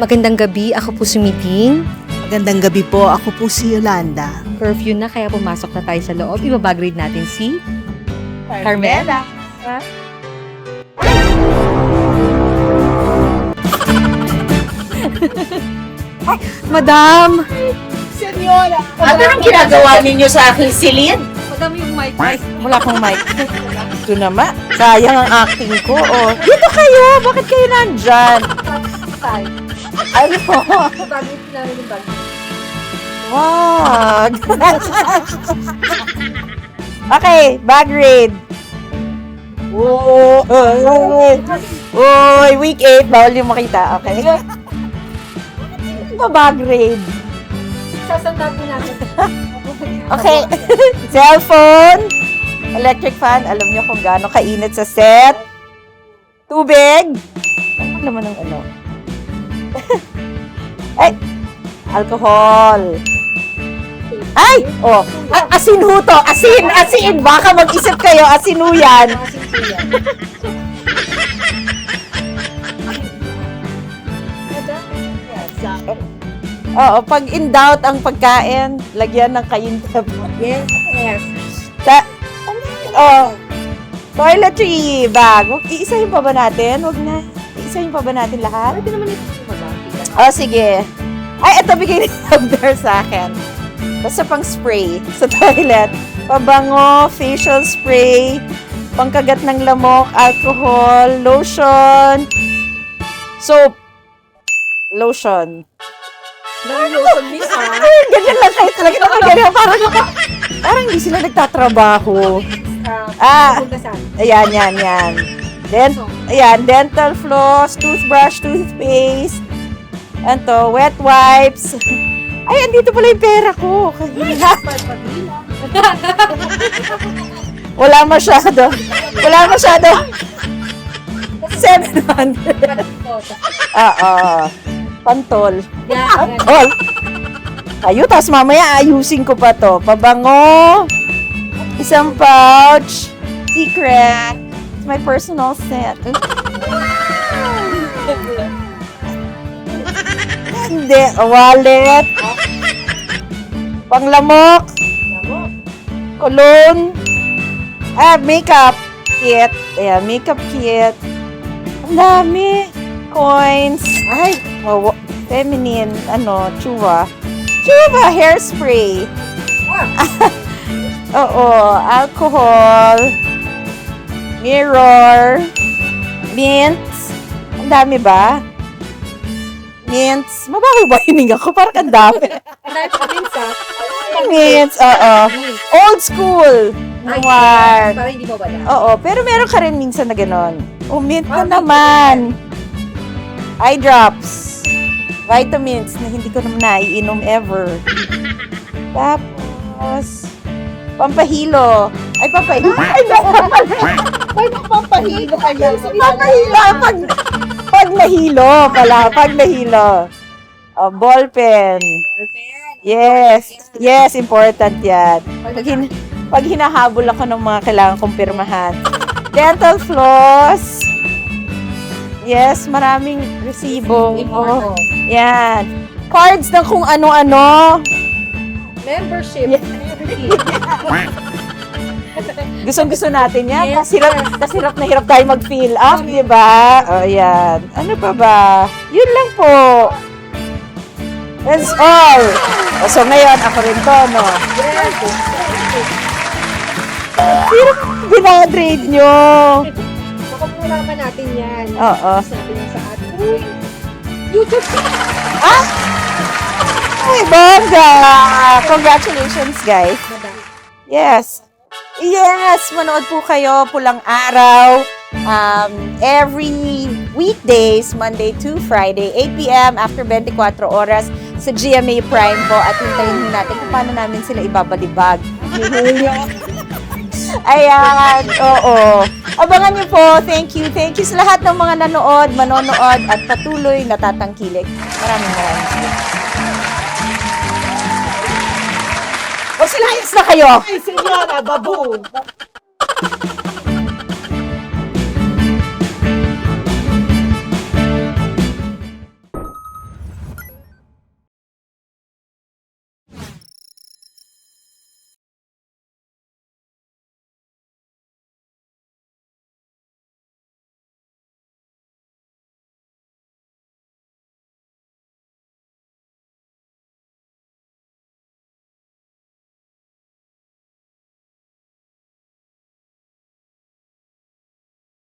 Magandang gabi, ako po si Miting. Magandang gabi po, ako po si Yolanda. Curfew na kaya pumasok na tayo sa loob. Ibabagrade natin si Carmela. Ay, Madam! Senyora! Ano ang ginagawa ninyo sa aking silid? Madam yung mic. Wala pang mic. Ito naman. Sayang ang acting ko. Oh. Dito kayo. Bakit kayo nandyan? Ano? Bagrade namin yung bag. Wag. Okay, bag raid. Oh, week 8. Bawal yung makita. Okay. Ano ba bag raid? Sasandaan po natin. Okay. Cellphone. Electric fan. Alam niyo kung gaano kainit sa set. Tubig. Ano naman ang ano? Ay! Alcohol. Ay! Oh! Asin ho to! Asin! Asin! Baka mag-isip kayo, asin ho yan. Oo, pag in doubt ang pagkain, lagyan ng kayintap. Yes, yes. Toiletry bag. Iisahin pa ba natin? Wag na. Iisahin pa ba natin lahat? Pwede naman ito, Madam. Oh, sige. Ay, ito bigay ni Bear sa akin. Basta pang spray sa toilet. Pabango, facial spray, pangkagat ng lamok, alcohol, lotion, soap, lotion. Nariyosan niya, ah. Ay, ganyan lang kayo talaga. Ganyan, parang hindi sila nagtatrabaho. Puntasan. Ayan, yan. Dental floss, toothbrush, toothpaste, anto, wet wipes. Ay, andito pala yung pera ko. Wala masyado. 700. Pantol. Pantol. Ayo, tapos mamaya ayusin ko pa to. Pabango. Isang pouch. Secret. It's my personal scent. Hindi. Wallet. Panglamok. Cologne. Makeup kit. Ayan, makeup kit. Ang dami. Coins. Ay, feminine. Chuva. Chuva hairspray. Oo, alcohol. Mirror. Mints. Ang dami ba? Mints. Mabaho ba hininga ko? Parang ang dami. Mints, oo. Old school. Noir. Para hindi mawala. Oo, pero meron ka rin minsan na gano'n. Mint na naman. Eye drops. Vitamins na hindi ko naman naiinom ever. Tapos, pampahilo. Ay, pampahilo. Ay, Pampahilo kayo. pampahilo. Pag nahilo pala. Pag nahilo. Ball pen. Yes, important yan. Pag hinahabol ako ng mga kailangan kong pirmahan. Dental floss. Yes, maraming resibo. Oh, yan. Cards ng kung ano-ano. Membership. Gustong-gusto natin yan. Kasi hirap na hirap tayo mag-fill up, di ba? O, yan. Ano pa ba? Yun lang po. That's all. So, ngayon, ako rin to, no? Sino binagrade nyo? Makapulaman natin yan. Oo. Sabi niya sa atin. YouTube. Ay, bongga! Congratulations, guys. Yes, manood po kayo Pulang Araw. Every weekdays, Monday to Friday, 8 p.m. after 24 oras sa GMA Prime po. At hintayin natin kung paano namin sila ibabalibag. Ayan, oo. Abangan niyo po. Thank you. Thank you sa lahat ng mga manonood, at patuloy natatangkilik. Maraming salamat. O sila, ayos na kayo. Ay, senyora, baboon.